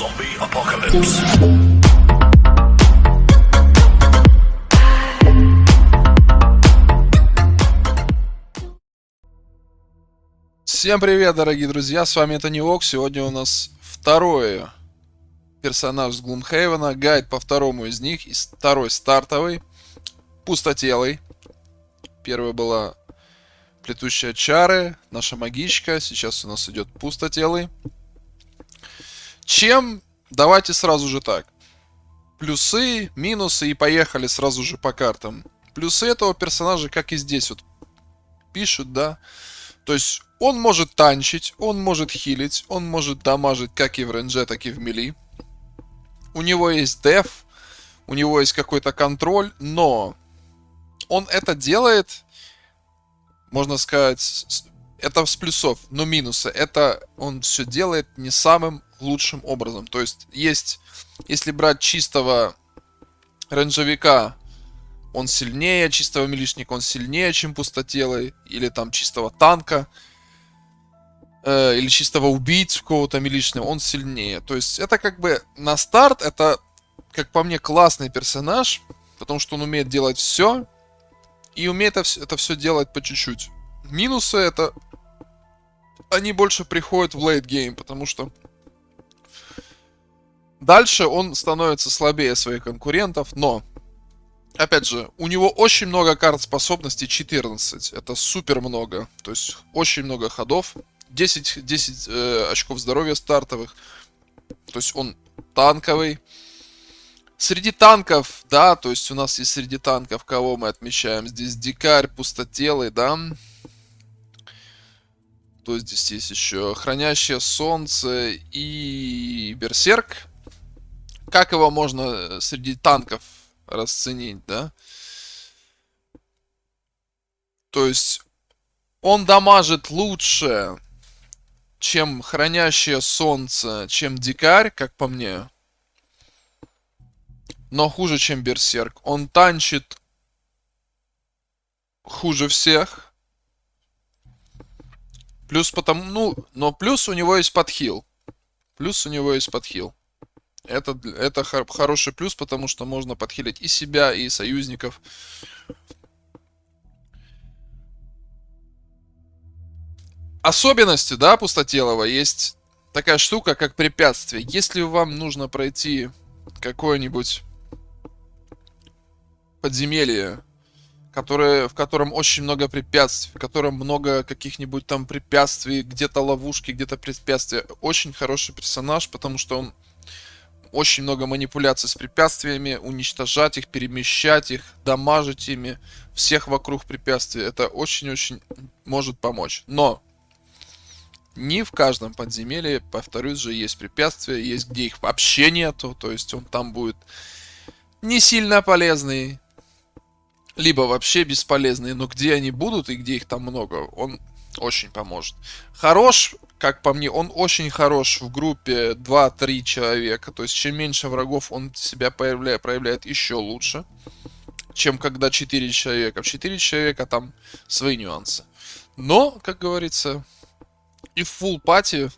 Zombie apocalypse. Всем привет, дорогие друзья, с вами Тониок. Сегодня у нас второй персонаж с Глумхейвена, гайд по второму из них, и второй стартовый, пустотелый. Первая была плетущая чары, наша магичка, сейчас у нас идет пустотелый. Чем? Давайте сразу же так. Плюсы, минусы и поехали сразу же по картам. Плюсы этого персонажа, как и здесь вот пишут, да. То есть он может танчить, он может хилить, он может дамажить как и в рейнже, так и в мили. У него есть деф, у него есть какой-то контроль, но он это делает, можно сказать, это с плюсов, но минусы. Это он все делает не самым лучшим образом. То есть, если брать чистого рейнджевика, он сильнее, чистого милишника он сильнее, чем пустотелый, или там чистого танка, или чистого убийцу какого-то милишного, он сильнее. То есть, это как бы на старт, это, как по мне, классный персонаж, потому что он умеет делать все, и умеет это все делать по чуть-чуть. Минусы это... Они больше приходят в лейт гейм, потому что дальше он становится слабее своих конкурентов, но, опять же, у него очень много карт способностей, 14. Это супер много. То есть, очень много ходов. 10 очков здоровья стартовых. То есть, он танковый. Среди танков, да, то есть, у нас есть среди танков, кого мы отмечаем. Здесь дикарь, пустотелый, да. То есть, здесь есть еще Хранящее Солнце и Берсерк. Как его можно среди танков расценить, да? То есть, он дамажит лучше, чем Хранящее Солнце, чем Дикарь, как по мне. Но хуже, чем Берсерк. Он танчит хуже всех. Плюс потому, но плюс у него есть подхил. Плюс у него есть подхил. Это хороший плюс, потому что можно подхилить и себя, и союзников. Особенностью, да, пустотелого есть такая штука, как препятствие. Если вам нужно пройти какое-нибудь подземелье, в котором очень много препятствий, в котором много каких-нибудь там препятствий, где-то ловушки, где-то препятствия. Очень хороший персонаж, потому что он очень много манипуляций с препятствиями, уничтожать их, перемещать их, дамажить ими всех вокруг препятствий. Это очень-очень может помочь. Но не в каждом подземелье, повторюсь же, есть препятствия, есть где их вообще нету, то есть он там будет не сильно полезный, либо вообще бесполезный, но где они будут и где их там много, он очень поможет. Хорош, как по мне, он очень хорош в группе 2-3 человека, то есть чем меньше врагов он себя проявляет еще лучше, чем когда 4 человека. В 4 человека там свои нюансы. Но, как говорится, и в full пати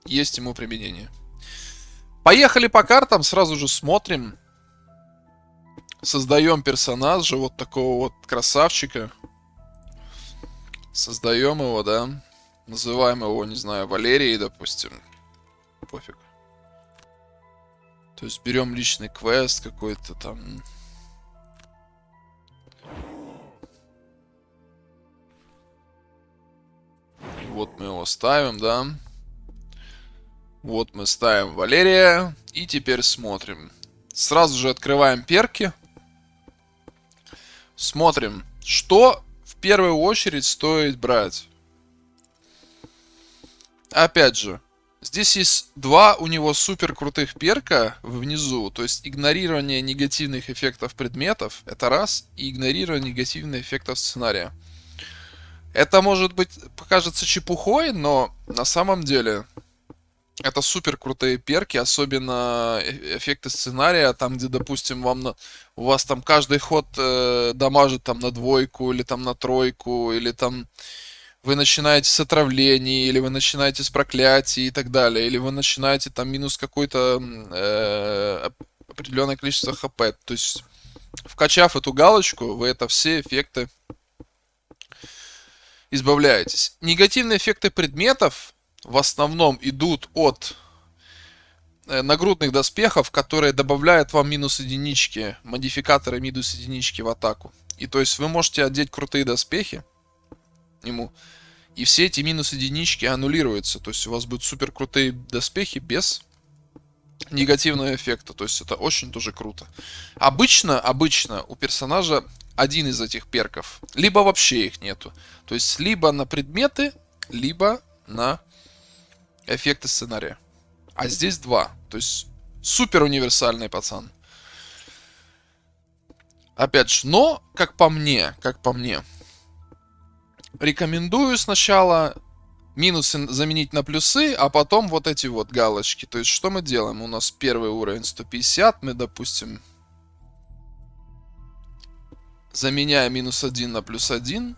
есть ему применение. Поехали по картам, сразу же смотрим. Создаем персонажа, вот такого вот красавчика. Создаем его, да. Называем его, не знаю, Валерией, допустим. Пофиг. То есть берем личный квест какой-то там. Вот мы его ставим, да. Вот мы ставим Валерия. И теперь смотрим. Сразу же открываем перки. Смотрим, что в первую очередь стоит брать. Опять же, здесь есть два у него супер крутых перка внизу. То есть игнорирование негативных эффектов предметов. Это раз. И игнорирование негативных эффектов сценария. Это может быть покажется чепухой, но на самом деле это супер крутые перки, особенно эффекты сценария, там где, допустим, у вас там каждый ход дамажит там на 2 или там на 3, или там вы начинаете с отравлений, или вы начинаете с проклятий и так далее, или вы начинаете там минус какой-то определенное количество хп. То есть, вкачав эту галочку, вы это все эффекты избавляетесь. Негативные эффекты предметов в основном идут от нагрудных доспехов, которые добавляют вам минус единички, модификаторы минус единички в атаку. И то есть вы можете одеть крутые доспехи ему, и все эти минус единички аннулируются. То есть у вас будут супер крутые доспехи без негативного эффекта. То есть это очень тоже круто. Обычно у персонажа один из этих перков, либо вообще их нету. То есть либо на предметы, либо на эффекты сценария. А здесь два. То есть супер универсальный пацан. Опять же, но, как по мне, рекомендую сначала минусы заменить на плюсы, а потом вот эти вот галочки. То есть что мы делаем? У нас первый уровень 150, мы, допустим, заменяем минус 1 на плюс 1.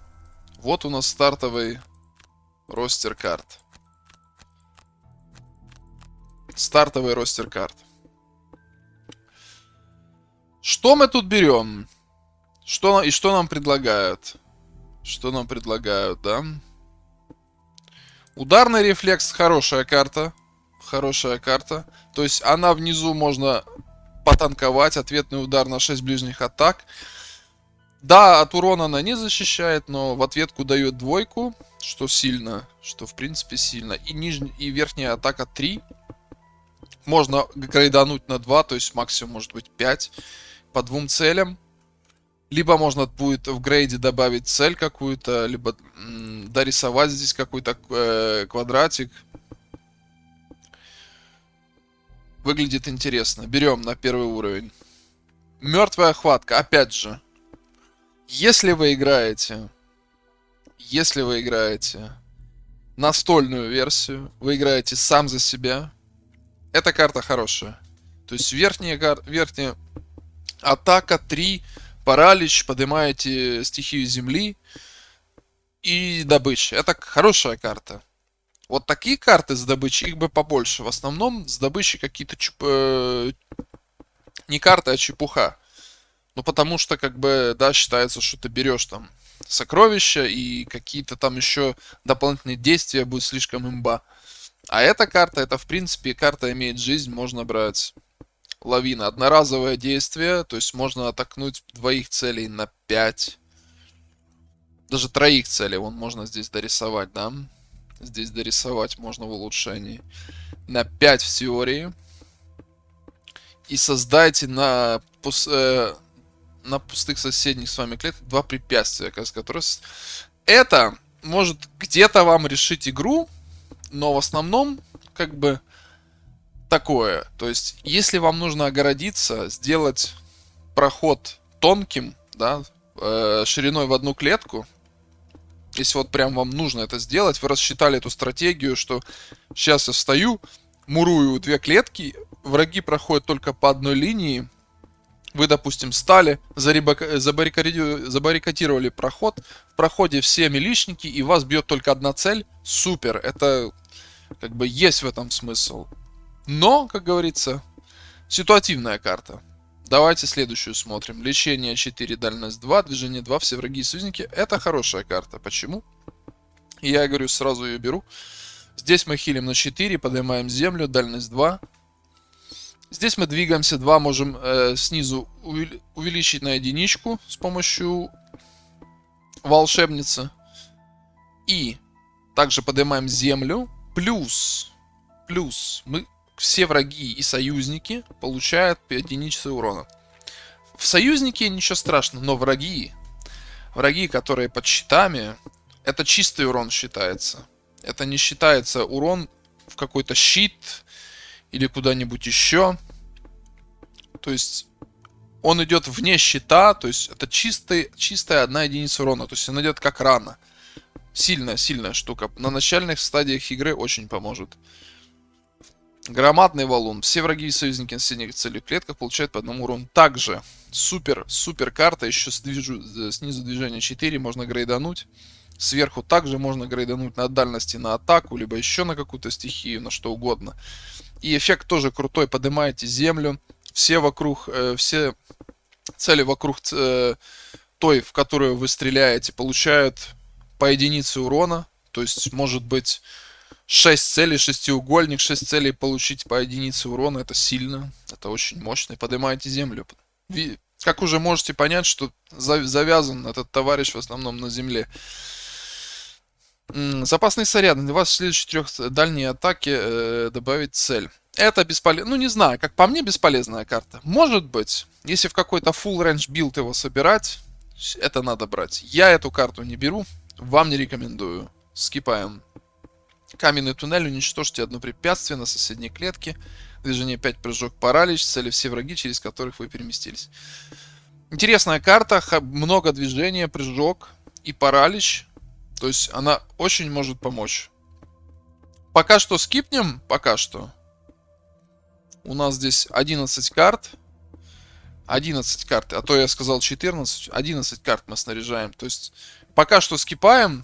Вот у нас стартовый ростер карт. Стартовый ростер карт. Что мы тут берем? Что нам предлагают? Что нам предлагают, да? Ударный рефлекс, хорошая карта. Хорошая карта. То есть она внизу можно потанковать. Ответный удар на 6 ближних атак. Да, от урона она не защищает, но в ответку дает двойку. Что сильно. Что в принципе сильно. И верхняя атака 3. Можно грейдануть на 2, то есть максимум может быть 5 по двум целям. Либо можно будет в грейде добавить цель какую-то, либо дорисовать здесь какой-то квадратик. Выглядит интересно. Берем на первый уровень. Мертвая хватка. Опять же, если вы играете настольную версию, вы играете сам за себя, эта карта хорошая. То есть верхняя атака 3, паралич, поднимаете стихию земли и добыча. Это хорошая карта. Вот такие карты с добычей, их бы побольше. В основном с добычей какие-то не карты, а чепуха. Ну, потому что, как бы, да, считается, что ты берешь там сокровища и какие-то там еще дополнительные действия будут слишком имба. А эта карта, это, в принципе, карта имеет жизнь, можно брать. Лавина. Одноразовое действие, то есть можно атакнуть двоих целей на 5. Даже троих целей вон можно здесь дорисовать, да? Здесь дорисовать можно в улучшении. На 5 в теории. И создайте на пустых соседних с вами клетках 2 препятствия, которые... Это может где-то вам решить игру, но в основном, как бы, такое. То есть, если вам нужно огородиться, сделать проход тонким, да, шириной в одну клетку, если вот прям вам нужно это сделать, вы рассчитали эту стратегию, что сейчас я встаю, мурую 2 клетки, враги проходят только по одной линии, вы, допустим, встали, забаррикадировали проход, в проходе все милишники, и вас бьет только одна цель, супер, это, как бы, есть в этом смысл. Но, как говорится, ситуативная карта. Давайте следующую смотрим. Лечение 4, дальность 2, движение 2, все враги и союзники. Это хорошая карта. Почему? Я говорю, сразу ее беру. Здесь мы хилим на 4, поднимаем землю, дальность 2. Здесь мы двигаемся 2, можем снизу увеличить на единичку с помощью волшебницы. И также поднимаем землю. Плюс мы... Все враги и союзники получают по единице урона. В союзнике ничего страшного, но враги, которые под щитами, это чистый урон считается. Это не считается урон в какой-то щит или куда-нибудь еще. То есть он идет вне щита, то есть это чистая 1 единица урона. То есть он идет как рана. Сильная штука. На начальных стадиях игры очень поможет. Громадный валун. Все враги и союзники на соседних целях клетках получают по одному урону. Также супер карта. Еще снизу движение 4 можно грейдануть. Сверху также можно грейдануть на дальности, на атаку, либо еще на какую-то стихию, на что угодно. И эффект тоже крутой. Поднимаете землю. Все цели вокруг той, в которую вы стреляете, получают по единице урона. То есть, может быть, 6 целей, шестиугольник, 6 целей получить по единице урона. Это сильно, это очень мощно. Поднимаете землю. Как уже можете понять, что завязан этот товарищ в основном на земле. Запасные снаряды. На вас в следующих 3 дальние атаки добавить цель. Это бесполезно. Ну, не знаю, как по мне, бесполезная карта. Может быть, если в какой-то full range билд его собирать, это надо брать. Я эту карту не беру, вам не рекомендую. Скипаем. Каменный туннель. Уничтожьте одно препятствие на соседней клетке. Движение 5, прыжок, паралич. Цели все враги, через которых вы переместились. Интересная карта. Много движения, прыжок и паралич. То есть она очень может помочь. Пока что скипнем. Пока что. У нас здесь 11 карт. 11 карт. А то я сказал 14. 11 карт мы снаряжаем. То есть пока что скипаем.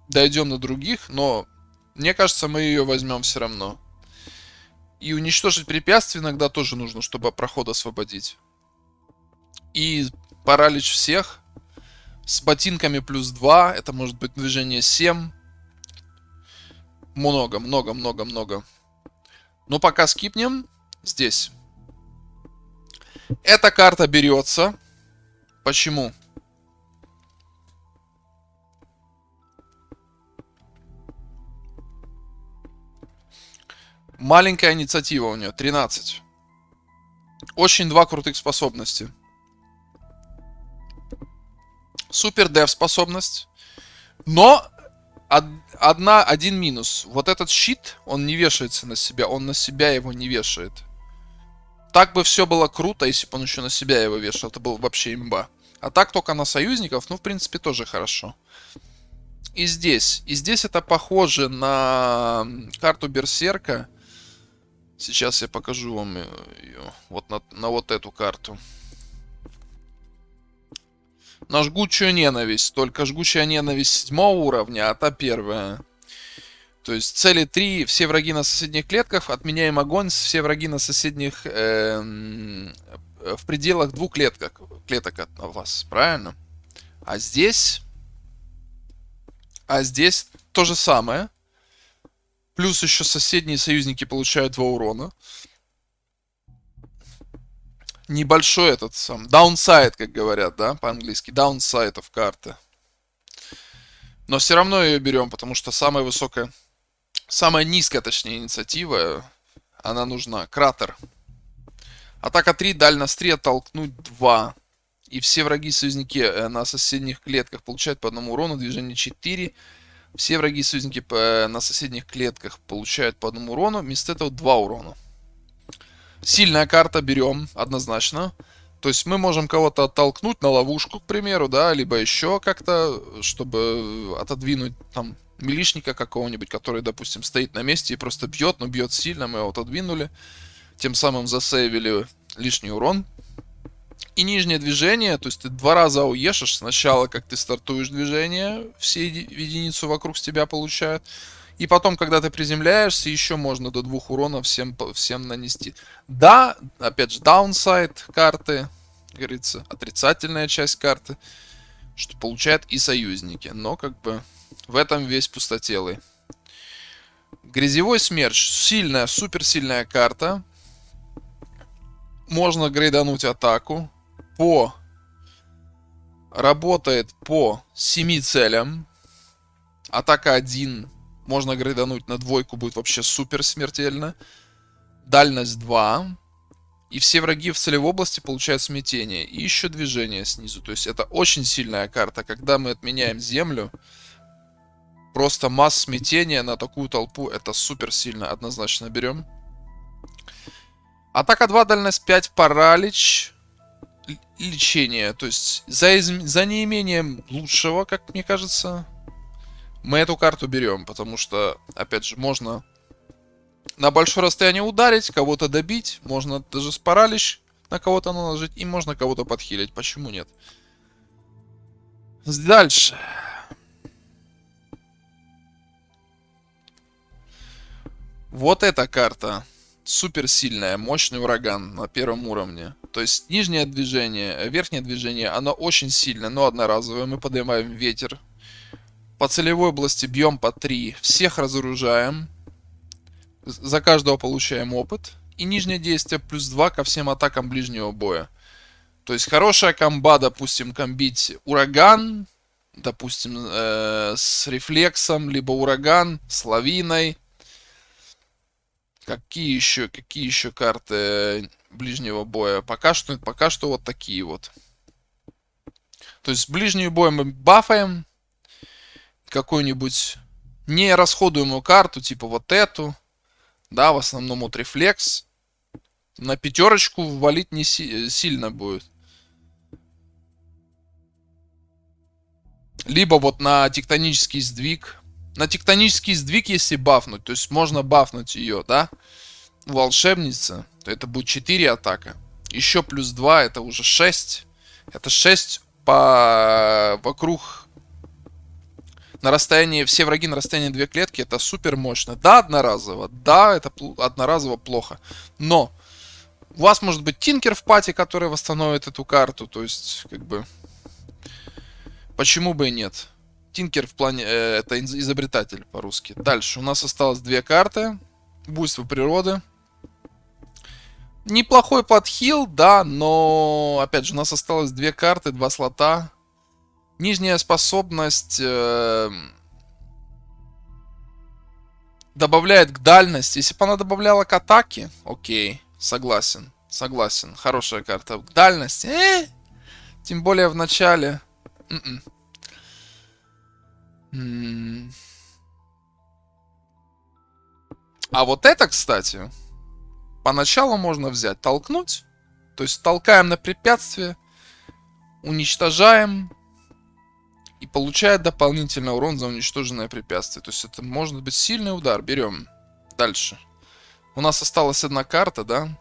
Дойдем до других. Но мне кажется, мы ее возьмем все равно. И уничтожить препятствия иногда тоже нужно, чтобы проход освободить. И паралич всех. С ботинками плюс 2. Это может быть движение 7. Много. Но пока скипнем. Здесь. Эта карта берется. Почему? Маленькая инициатива у нее. 13. Очень 2 крутых способности. Супер дев способность. Но один минус. Вот этот щит, он не вешается на себя. Он на себя его не вешает. Так бы все было круто, если бы он еще на себя его вешал. Это было вообще имба. А так только на союзников, ну, в принципе, тоже хорошо. И здесь. И здесь это похоже на карту Берсерка. Сейчас я покажу вам ее. Вот на вот эту карту. На жгучую ненависть. Только жгучая ненависть 7 уровня, а та 1. То есть цели 3. Все враги на соседних клетках. Отменяем огонь. Все враги на соседних... в пределах 2 клеток от вас. Правильно? А здесь... то же самое. Плюс еще соседние союзники получают 2 урона. Небольшой этот сам. Downside, как говорят, да, по-английски. Downside of карты. Но все равно ее берем, потому что самая высокая... Самая низкая, точнее, инициатива. Она нужна. Кратер. Атака 3, дальность 3, оттолкнуть 2. И все враги-союзники на соседних клетках получают по 1 урону. Движение 4. Все враги-союзники на соседних клетках получают по 1 урону. Вместо этого 2 урона. Сильная карта, берем, однозначно. То есть мы можем кого-то оттолкнуть на ловушку, к примеру, да, либо еще как-то, чтобы отодвинуть там милишника какого-нибудь, который, допустим, стоит на месте и просто бьет, но бьет сильно, мы его отодвинули. Тем самым засейвили лишний урон. И нижнее движение, то есть ты 2 раза уешешь. Сначала, как ты стартуешь движение, все единицу вокруг тебя получают. И потом, когда ты приземляешься, еще можно до 2 урона всем нанести. Да, опять же, downside карты, как говорится, отрицательная часть карты, что получают и союзники. Но, как бы, в этом весь пустотелый. Грязевой смерч. Сильная, суперсильная карта. Можно грейдануть атаку. Работает по 7 целям. Атака 1. Можно грейдануть на 2, будет вообще супер смертельно. Дальность 2. И все враги в целевой области получают смятение. И еще движение снизу. То есть это очень сильная карта. Когда мы отменяем землю, просто масс смятения на такую толпу. Это супер сильно. Однозначно берем. Атака 2, дальность 5, паралич. Лечение. То есть за неимением лучшего, как мне кажется, мы эту карту берем. Потому что, опять же, можно на большое расстояние ударить, кого-то добить. Можно даже с паралич на кого-то наложить. И можно кого-то подхилить. Почему нет? Дальше. Вот эта карта. Супер сильная. Мощный ураган на первом уровне. То есть нижнее движение, верхнее движение, оно очень сильное, но одноразовое. Мы поднимаем ветер. По целевой области бьем по 3. Всех разоружаем. За каждого получаем опыт. И нижнее действие плюс 2 ко всем атакам ближнего боя. То есть хорошая комба, допустим, комбить ураган, допустим, с рефлексом, либо ураган с лавиной. Какие еще карты ближнего боя? Пока что вот такие вот. То есть ближний бой мы бафаем какую-нибудь нерасходуемую карту, типа вот эту. Да, в основном вот рефлекс. На пятерочку валить не сильно будет. Либо вот на тектонический сдвиг. На тектонический сдвиг, если бафнуть, то есть можно бафнуть ее, да? Волшебница, то это будет 4 атака. Еще плюс 2, это уже 6. Это 6 вокруг. На расстоянии, все враги на расстоянии 2 клетки, это супер мощно. Да, одноразово. Да, это одноразово плохо. Но у вас может быть Тинкер в пати, который восстановит эту карту. То есть, как бы, почему бы и нет? Тинкер в плане, это изобретатель по-русски. Дальше у нас осталось 2 карты. Буйство природы. Неплохой подхил, да, но, опять же, у нас осталось 2 карты, 2 слота. Нижняя способность добавляет к дальности. Если бы она добавляла к атаке, окей, согласен, согласен. Хорошая карта. К дальности, тем более в начале. А вот это, кстати, поначалу можно взять, толкнуть. То есть толкаем на препятствие, уничтожаем и получает дополнительный урон за уничтоженное препятствие. То есть это может быть сильный удар. Берем. Дальше. У нас осталась одна карта, да?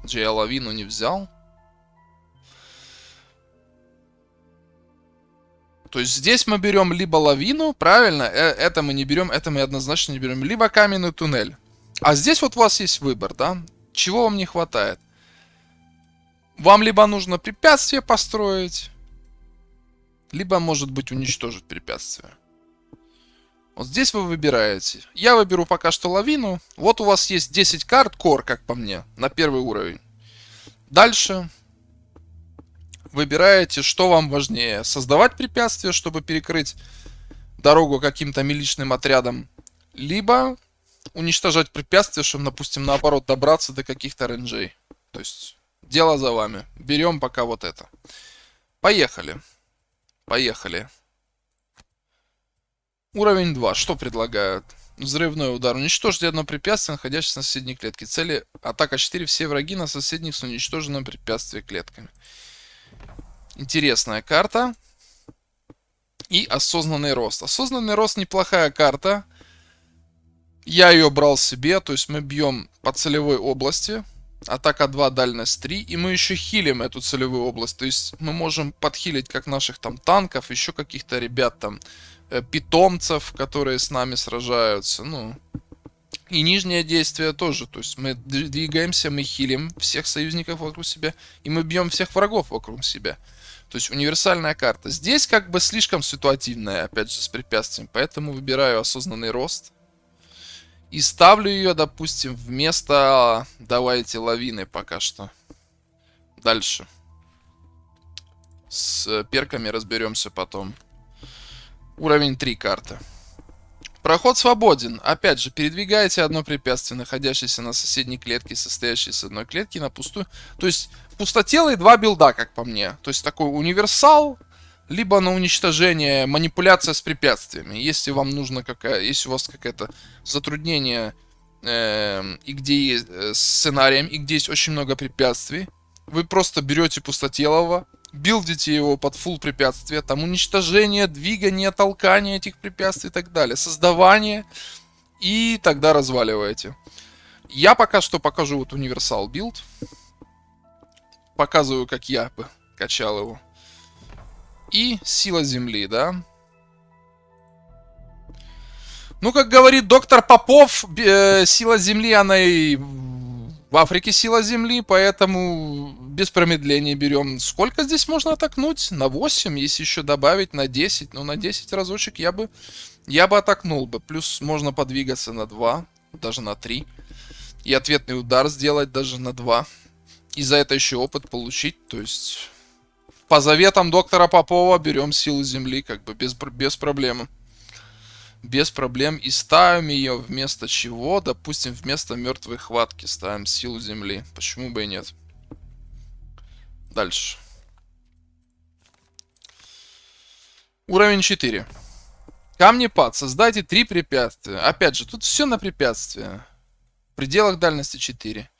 Я лавину не взял. То есть здесь мы берем либо лавину, правильно? Это мы не берем, это мы однозначно не берем. Либо каменный туннель. А здесь вот у вас есть выбор, да? Чего вам не хватает? Вам либо нужно препятствие построить, либо, может быть, уничтожить препятствие. Вот здесь вы выбираете. Я выберу пока что лавину. Вот у вас есть 10 карт, кор, как по мне, на первый уровень. Дальше выбираете, что вам важнее. Создавать препятствия, чтобы перекрыть дорогу каким-то миличным отрядом. Либо уничтожать препятствия, чтобы, допустим, наоборот, добраться до каких-то рейнджей. То есть, дело за вами. Берем пока вот это. Поехали. Поехали. Уровень 2. Что предлагают? Взрывной удар. Уничтожьте одно препятствие, находящееся на соседней клетке. Цели атака 4. Все враги на соседних с уничтоженным препятствием клетками. Интересная карта. И осознанный рост. Осознанный рост неплохая карта. Я ее брал себе. То есть мы бьем по целевой области. Атака 2, дальность 3. И мы еще хилим эту целевую область. То есть мы можем подхилить как наших там танков, еще каких-то ребят там, питомцев, которые с нами сражаются. Ну, и нижнее действие тоже. То есть мы двигаемся, мы хилим всех союзников вокруг себя. И мы бьем всех врагов вокруг себя. То есть универсальная карта. Здесь как бы слишком ситуативная, опять же, с препятствием. Поэтому выбираю осознанный рост. И ставлю ее, допустим, вместо, давайте, лавины пока что. Дальше. С перками разберемся потом. Уровень 3 карта. Проход свободен. Опять же, передвигаете одно препятствие, находящееся на соседней клетке, состоящей из одной клетки, на пустую. То есть, пустотелые 2 билда, как по мне. То есть, такой универсал, либо на уничтожение, манипуляция с препятствиями. Если вам нужно если у вас какое-то затруднение и где есть сценарием, и где есть очень много препятствий, вы просто берете пустотелого, билдите его под фулл препятствия, там уничтожение, двигание, толкание этих препятствий и так далее, создавание, И тогда разваливаете. Я пока что покажу вот универсал билд. Показываю, как я бы качал его. И сила земли, да. Ну, как говорит доктор Попов, сила земли, она и в Африке сила земли, поэтому без промедления берем. Сколько здесь можно атакнуть? На 8, если еще добавить на 10. Ну, на 10 разочек я бы атакнул бы. Плюс можно подвигаться на 2, даже на 3. И ответный удар сделать даже на 2. И за это еще опыт получить. То есть, по заветам доктора Попова берем силу земли, как бы без проблем. Без проблем. И ставим ее вместо чего? Допустим, вместо мертвой хватки ставим силу земли. Почему бы и нет? Дальше. Уровень 4. Камнепад. Создайте 3 препятствия. Опять же, тут все на препятствия. В пределах дальности 4.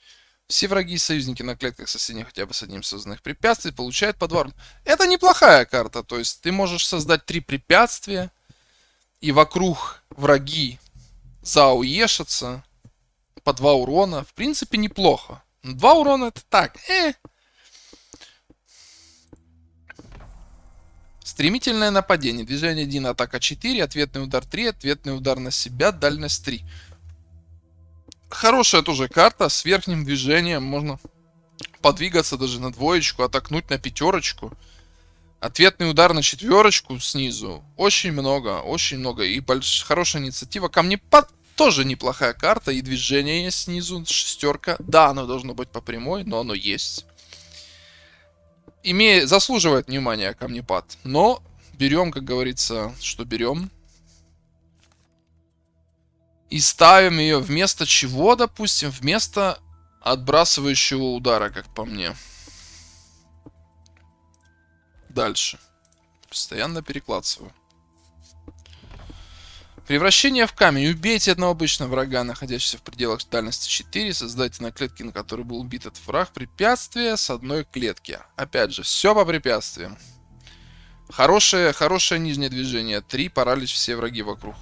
Все враги и союзники на клетках соседних хотя бы с одним созданных препятствий получают по 2. Это неплохая карта. То есть ты можешь создать 3 препятствия. И вокруг враги зауешатся по 2 урона. В принципе, неплохо. 2 урона это так. Стремительное нападение. Движение 1, атака 4, ответный удар 3, ответный удар на себя, дальность 3. Хорошая тоже карта. С верхним движением можно подвигаться даже на 2, атакнуть на 5. Ответный удар на 4 снизу. Очень много, очень много. И хорошая инициатива. Камнепад тоже неплохая карта. И движение есть снизу. 6. Да, оно должно быть по прямой, но оно есть. Заслуживает внимания камнепад. Но берем, как говорится, что берем. И ставим ее вместо чего, допустим? Вместо отбрасывающего удара, как по мне. Дальше. Постоянно перекладываю. Превращение в камень. Убейте одного обычного врага, находящегося в пределах дальности 4. Создайте на клетке, на которой был убит этот враг, препятствие с одной клетки. Опять же, все по препятствиям. Хорошее нижнее движение. 3. Паралич все враги вокруг.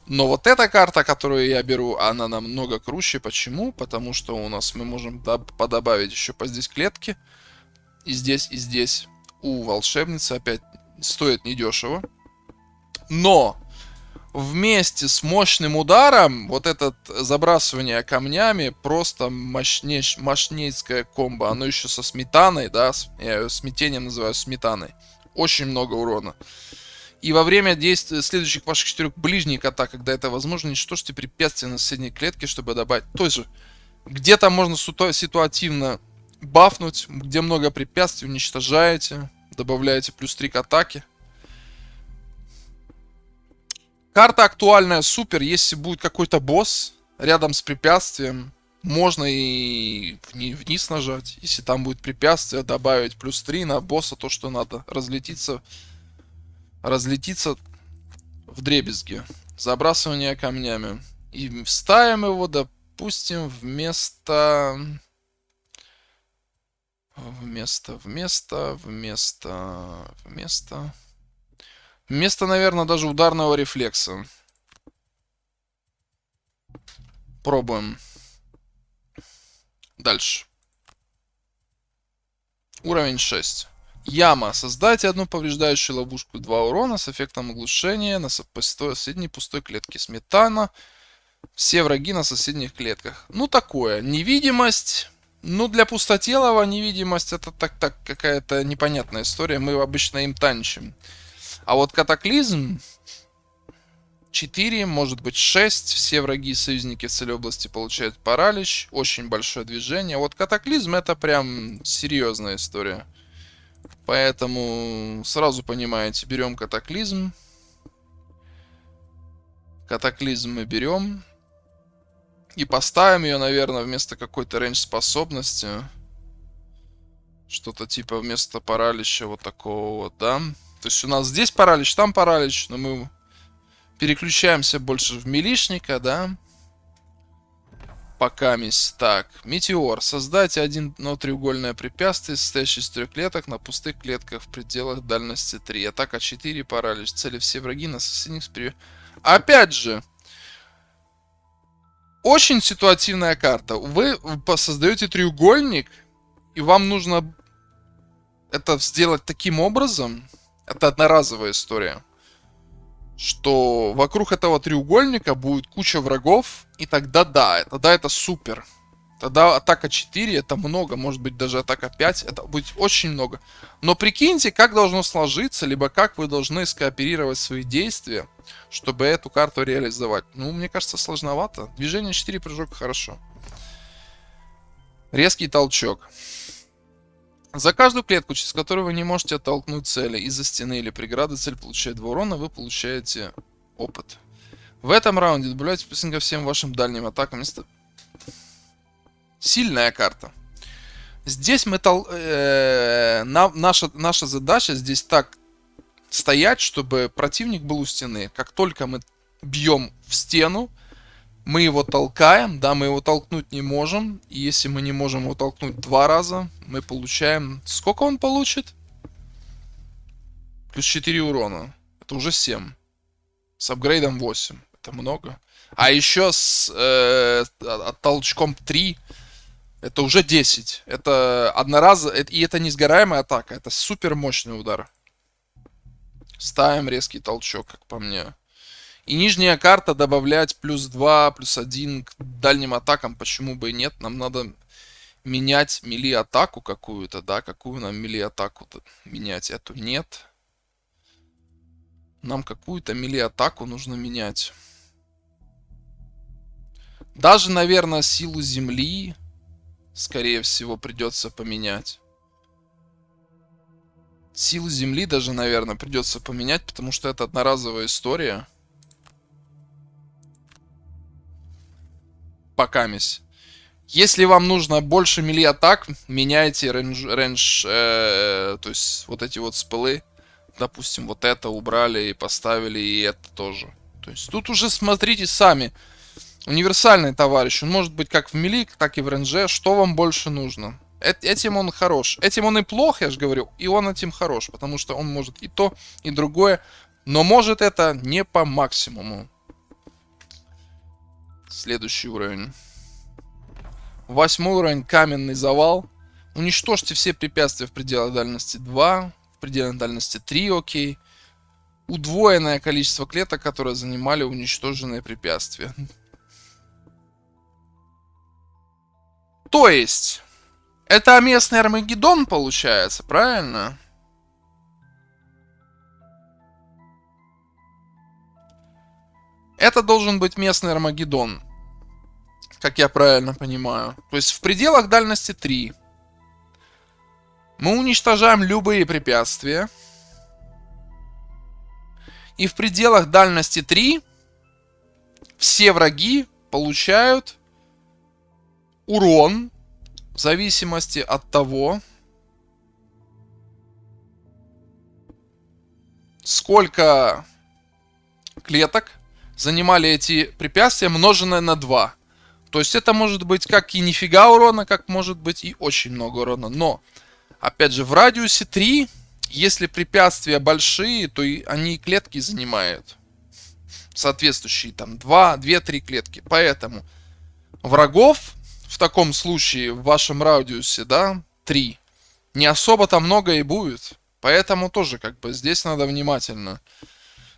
Но вот эта карта, которую я беру, она намного круче. Почему? Потому что у нас мы можем подобавить еще по здесь клетки. И здесь, и здесь. У волшебницы опять стоит недешево. Но вместе с мощным ударом вот это забрасывание камнями просто мощнейское комбо. Оно еще со сметаной, да, я ее смятением называю сметаной. Очень много урона. И во время действия следующих ваших 4 ближних атак, когда это возможно, уничтожьте препятствия на соседней клетке, чтобы добавить. Тоже где-то можно ситуативно бафнуть, где много препятствий, уничтожаете, добавляете плюс 3 к атаке. Карта актуальная, супер. Если будет какой-то босс рядом с препятствием, можно и вниз нажать. Если там будет препятствие, добавить плюс 3 на босса, то, что надо. Разлетиться вдребезги. Забрасывание камнями. И ставим его, допустим, вместо, наверное, даже ударного рефлекса. Пробуем. Дальше. Уровень 6. Яма. Создайте одну повреждающую ловушку 2 урона с эффектом оглушения на соседней пустой клетке. Сметана. Все враги на соседних клетках. Ну, такое. Невидимость. Ну, для пустотелого невидимость это так какая-то непонятная история. Мы обычно им танчим. А вот катаклизм 4, может быть 6. Все враги и союзники в целой области получают паралич. Очень большое движение. Вот катаклизм это прям серьезная история. Поэтому сразу понимаете, берем катаклизм. Катаклизм мы берем. И поставим ее, наверное, вместо какой-то рейндж способности. Что-то типа вместо паралича вот такого вот, да. То есть у нас здесь паралич, там паралич, но мы переключаемся больше в милишника, да. Покамись. Так, метеор. Создайте одно треугольное препятствие, состоящее из 3 клеток на пустых клетках в пределах дальности 3. Атака 4, паралич. Цели все враги на соседних Опять же, Очень ситуативная карта. Вы создаете треугольник, и вам нужно это сделать таким образом. Это одноразовая история. Что вокруг этого треугольника будет куча врагов, и тогда да, тогда это супер. Тогда атака 4 это много, может быть даже атака 5, это будет очень много. Но прикиньте, как должно сложиться, либо как вы должны скооперировать свои действия, чтобы эту карту реализовать. Ну, мне кажется, сложновато. Движение 4, прыжок хорошо. Резкий толчок. За каждую клетку, через которую вы не можете оттолкнуть цели из-за стены или преграды, цель получает 2 урона, вы получаете опыт. В этом раунде добавляйте плюс ко всем вашим дальним атакам. Сильная карта. Здесь наша задача здесь так стоять, чтобы противник был у стены. Как только мы бьем в стену, мы его толкаем. Да, мы его толкнуть не можем. И если мы не можем его толкнуть 2 раза, мы получаем... Сколько он получит? Плюс 4 урона. Это уже 7. С апгрейдом 8. Это много. А еще с толчком 3... Это уже 10. Это одноразовая. И это не сгораемая атака. Это супер мощный удар. Ставим резкий толчок, как по мне. И нижняя карта добавлять плюс 2, плюс 1 к дальним атакам. Почему бы и нет? Нам надо менять мили-атаку какую-то, да? Какую нам мили-атаку менять? Эту нет. Нам какую-то мили-атаку нужно менять. Даже, наверное, силу земли... Скорее всего, придется поменять. Силу земли даже, наверное, придется поменять, потому что это одноразовая история. Покамись. Если вам нужно больше мили атак, меняйте рейндж, то есть вот эти вот спелы. Допустим, вот это убрали и поставили, и это тоже. То есть тут уже смотрите сами. Универсальный товарищ, он может быть как в мили, так и в рейнже. Что вам больше нужно? Этим он хорош. Этим он и плох, я же говорю, и он этим хорош, потому что он может и то, и другое, но может это не по максимуму. Следующий уровень. 8 уровень, каменный завал. Уничтожьте все препятствия в пределах дальности 2, в пределах дальности 3, окей. Удвоенное количество клеток, которые занимали уничтоженные препятствия. То есть, это местный Армагеддон получается, правильно? Это должен быть местный Армагеддон. Как я правильно понимаю. То есть, в пределах дальности 3 мы уничтожаем любые препятствия. И в пределах дальности 3 все враги получают урон в зависимости от того, сколько клеток занимали эти препятствия, умноженное на 2. То есть это может быть как и нифига урона, как может быть и очень много урона. Но, опять же, в радиусе 3, если препятствия большие, то и они клетки занимают. Соответствующие там 2-3 клетки. Поэтому врагов в таком случае в вашем радиусе, да, 3. Не особо-то много и будет. Поэтому тоже как бы здесь надо внимательно.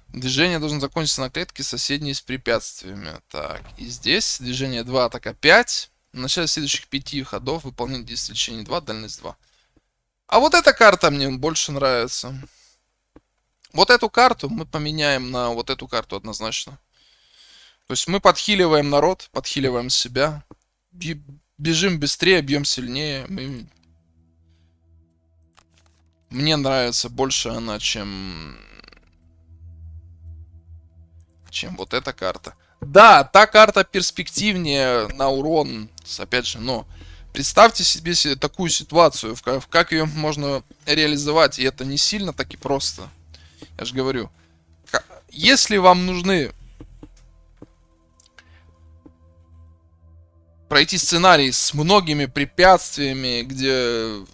Движение должно закончиться на клетке, соседней с препятствиями. Так, и здесь движение 2, атака 5. В начале следующих 5 ходов выполнение действия лечения 2, дальность 2. А вот эта карта мне больше нравится. Вот эту карту мы поменяем на вот эту карту однозначно. То есть мы подхиливаем народ, подхиливаем себя. Бежим быстрее, бьем сильнее. Мне нравится больше она, чем вот эта карта. Да, та карта перспективнее на урон, опять же, но представьте себе такую ситуацию, как ее можно реализовать, и это не сильно так и просто. Я же говорю, если вам нужны пройти сценарий с многими препятствиями, где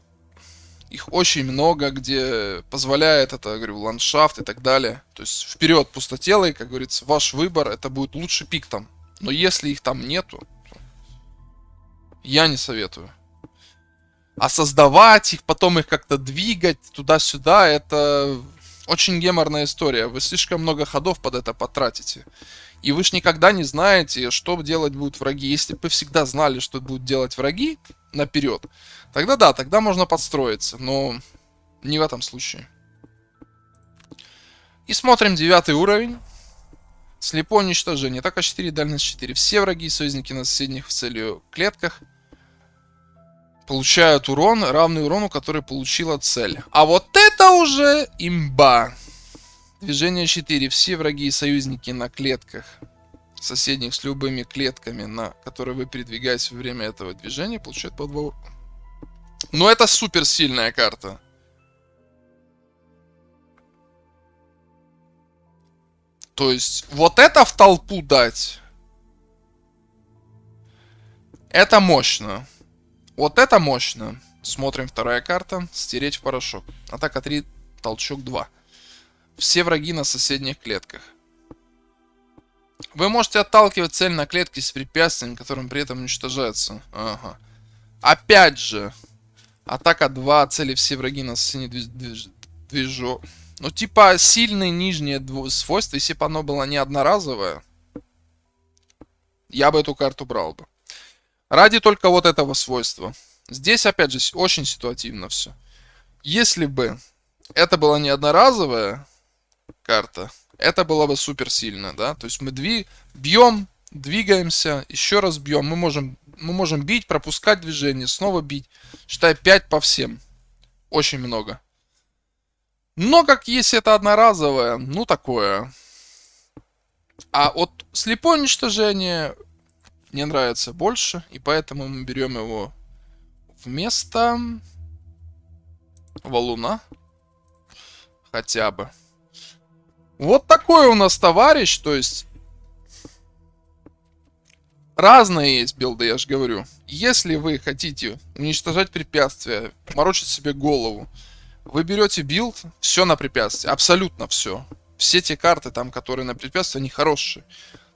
их очень много, где позволяет это, говорю, ландшафт и так далее. То есть вперед пустотелый, как говорится, ваш выбор, это будет лучший пик там. Но если их там нету, я не советую. А создавать их, потом их как-то двигать туда-сюда, это очень геморная история. Вы слишком много ходов под это потратите. И вы ж никогда не знаете, что делать будут враги. Если бы вы всегда знали, что будут делать враги наперед, тогда да, тогда можно подстроиться. Но не в этом случае. И смотрим 9 уровень. Слепое уничтожение. Атака 4, дальность 4. Все враги и союзники на соседних в целью клетках получают урон, равный урону, который получила цель. А вот это уже имба. Движение 4. Все враги и союзники на клетках соседних с любыми клетками, на которые вы передвигаетесь во время этого движения, получают по 2 урона. Но это супер сильная карта. То есть, вот это в толпу дать. Это мощно. Вот это мощно. Смотрим, вторая карта. Стереть в порошок. Атака 3, толчок 2. Все враги на соседних клетках. Вы можете отталкивать цель на клетке с препятствием, которым при этом уничтожается. Ага. Опять же. Атака 2, цели все враги на соседних движок. Ну, типа, сильное нижнее свойство, если бы оно было не одноразовое, я бы эту карту брал бы. Ради только вот этого свойства. Здесь, опять же, очень ситуативно все. Если бы это была не одноразовая карта, это было бы супер сильно, да? То есть мы бьем, двигаемся, еще раз бьем. Мы можем бить, пропускать движение, снова бить. Считай, 5 по всем. Очень много. Но как если это одноразовое, ну такое. А вот слепое уничтожение мне нравится больше, и поэтому мы берем его вместо валуна. Хотя бы. Вот такой у нас товарищ, то есть разные есть билды, я же говорю. Если вы хотите уничтожать препятствия, морочить себе голову, вы берете билд, все на препятствия, абсолютно все. Все те карты, там, которые на препятствия, они хорошие,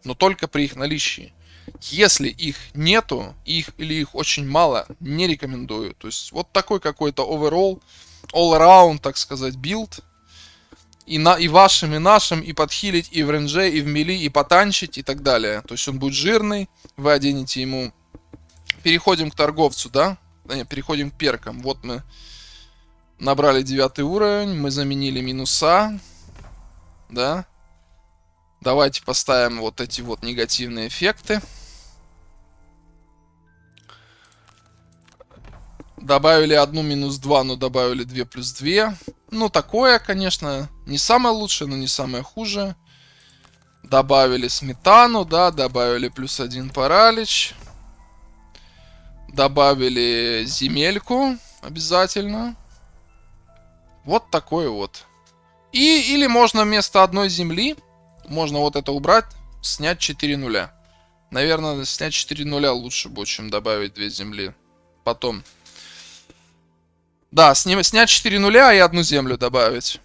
но только при их наличии. Если их нету, или их очень мало, не рекомендую. То есть вот такой какой-то overall, all-around, так сказать, билд. И вашим, и нашим, и подхилить, и в рейнже, и в мили, и потанчить, и так далее. То есть он будет жирный, вы оденете ему. Переходим к торговцу, да? Нет, переходим к перкам. Вот мы набрали 9 уровень, мы заменили минуса, да? Давайте поставим вот эти вот негативные эффекты. Добавили 1 минус 2, но добавили 2 плюс 2. Ну, такое, конечно, не самое лучшее, но не самое хуже. Добавили сметану, да, добавили плюс 1 паралич. Добавили земельку обязательно. Вот такой вот. Или можно вместо одной земли, можно вот это убрать, снять 4 нуля. Наверное, снять 4 нуля лучше будет, чем добавить 2 земли. Потом. Да, снять 4 нуля и одну землю добавить.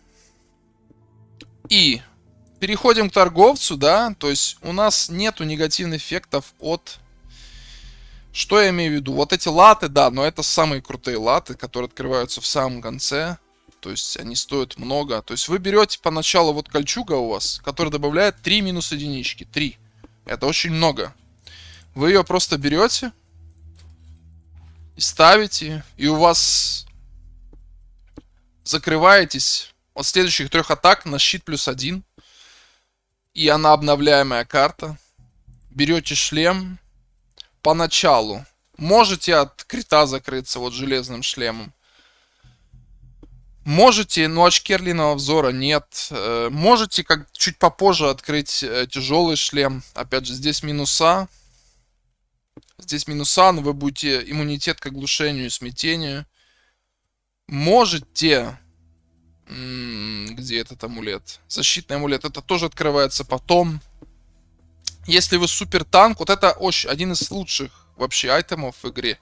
И переходим к торговцу, да. То есть у нас нету негативных эффектов от... Что я имею в виду? Вот эти латы, да, но это самые крутые латы, которые открываются в самом конце. То есть они стоят много. То есть вы берете поначалу вот кольчуга у вас, которая добавляет 3 минус единички. 3. Это очень много. Вы ее просто берете и ставите, и у вас закрываетесь от следующих 3 атак на щит плюс 1. И она обновляемая карта. Берете шлем. Поначалу можете от крита закрыться вот железным шлемом. Можете, но очки орлиного взора нет. Можете как чуть попозже открыть тяжелый шлем. Опять же, здесь минуса. Здесь минуса, но вы будете иммунитет к оглушению и смятению. Можете... Где этот амулет? Защитный амулет. Это тоже открывается потом. Если вы супер танк, вот это один из лучших вообще айтемов в игре,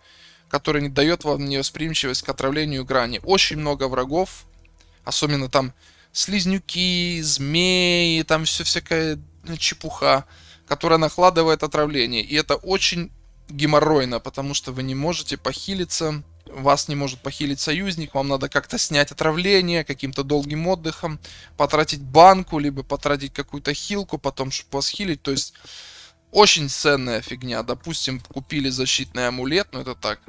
который не дает вам невосприимчивость к отравлению грани. Очень много врагов, особенно там слизнюки, змеи, там все всякая чепуха, которая накладывает отравление. И это очень геморройно, потому что вы не можете похилиться, вас не может похилить союзник, вам надо как-то снять отравление каким-то долгим отдыхом, потратить банку, либо потратить какую-то хилку, потом, чтобы вас хилить. То есть очень ценная фигня. Допустим, купили защитный амулет, но это так,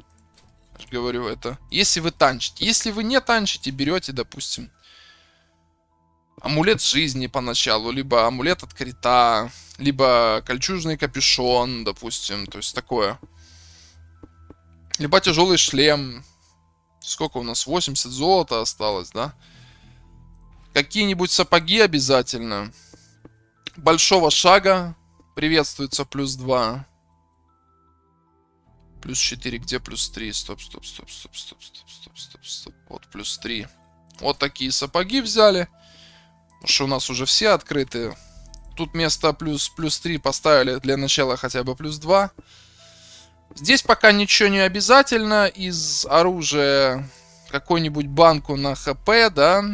я же говорю, это если вы танчите. Если вы не танчите, берете, допустим, амулет жизни поначалу, либо амулет от крита, либо кольчужный капюшон, допустим, то есть такое. Либо тяжелый шлем. Сколько у нас? 80 золота осталось, да? Какие-нибудь сапоги обязательно. Большого шага приветствуется +2. +4, где +3? Стоп. Вот +3. Вот такие сапоги взяли. Потому что у нас уже все открыты. Тут вместо +3 поставили для начала хотя бы +2. Здесь пока ничего не обязательно. Из оружия какую-нибудь банку на хп, да.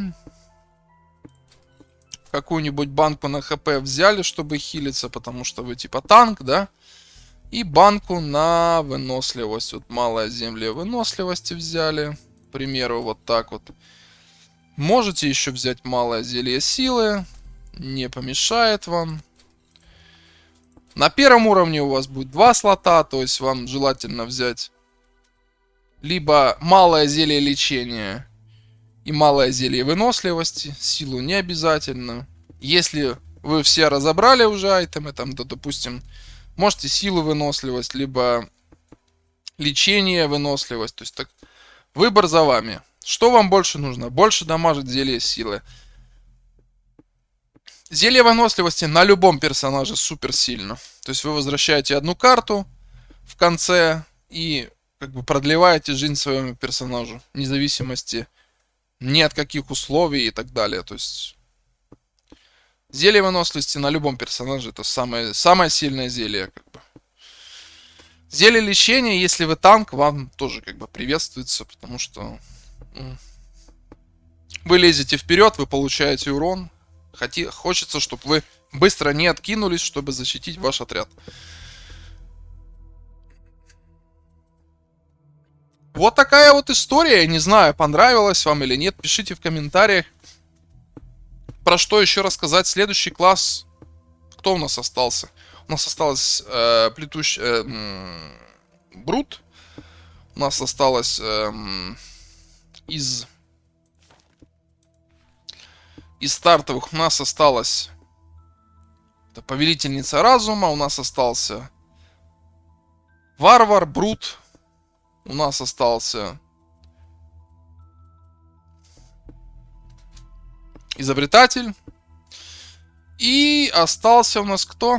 Какую-нибудь банку на хп взяли, чтобы хилиться, потому что вы типа танк, да. И банку на выносливость. Вот малая земля выносливости взяли. К примеру, вот так вот. Можете еще взять малое зелье силы. Не помешает вам. На первом уровне у вас будет 2 слота. То есть вам желательно взять либо малое зелье лечения и малое зелье выносливости. Силу не обязательно. Если вы все разобрали уже айтемы, там, то, допустим, можете силу, выносливость, либо лечение, выносливость. То есть так, выбор за вами. Что вам больше нужно? Больше дамажит зелье силы. Зелье выносливости на любом персонаже супер сильно. То есть вы возвращаете одну карту в конце и как бы продлеваете жизнь своему персонажу. Вне зависимости ни от каких условий и так далее. То есть зелье выносливости на любом персонаже это самое сильное зелье. Как бы. Зелье лечения, если вы танк, вам тоже как бы приветствуется, потому что вы лезете вперед, вы получаете урон. Хочется, чтобы вы быстро не откинулись, чтобы защитить ваш отряд. Вот такая вот история. Я не знаю, понравилась вам или нет. Пишите в комментариях. Про что еще рассказать. Следующий класс. Кто у нас остался? У нас осталось Брут. У нас осталось из стартовых у нас осталась Повелительница Разума. У нас остался Варвар, Брут. У нас остался Изобретатель. И остался у нас кто?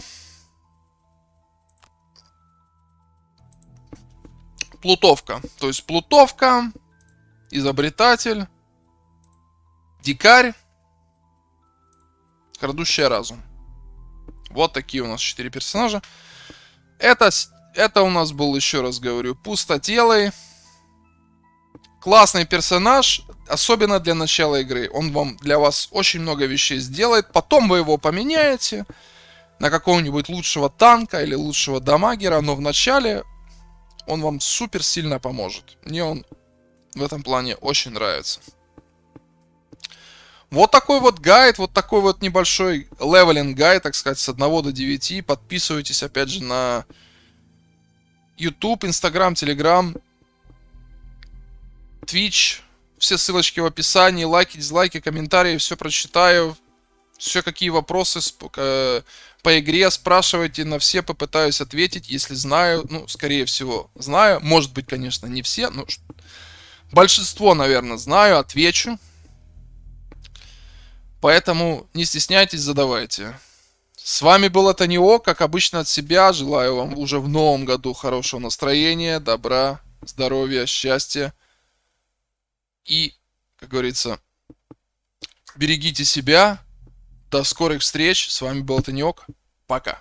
Плутовка. То есть Плутовка, Изобретатель, Дикарь, Крадущий разум. Вот такие у нас 4 персонажа. Это у нас был, еще раз говорю, Пустотелый. Классный персонаж, особенно для начала игры. Он для вас очень много вещей сделает. Потом вы его поменяете на какого-нибудь лучшего танка или лучшего дамагера. Но в начале он вам супер сильно поможет. Мне он в этом плане очень нравится. Вот такой вот гайд, вот такой вот небольшой левелинг гайд, так сказать, с 1 до 9. Подписывайтесь, опять же, на YouTube, Instagram, Telegram, Twitch. Все ссылочки в описании. Лайки, дизлайки, комментарии. Все прочитаю. Все, какие вопросы по игре спрашивайте. На все попытаюсь ответить, если знаю. Ну, скорее всего, знаю. Может быть, конечно, не все. Но большинство, наверное, знаю. Отвечу. Поэтому не стесняйтесь, задавайте. С вами был Атанио, как обычно от себя. Желаю вам уже в новом году хорошего настроения, добра, здоровья, счастья. И, как говорится, берегите себя. До скорых встреч. С вами был Атаниок. Пока.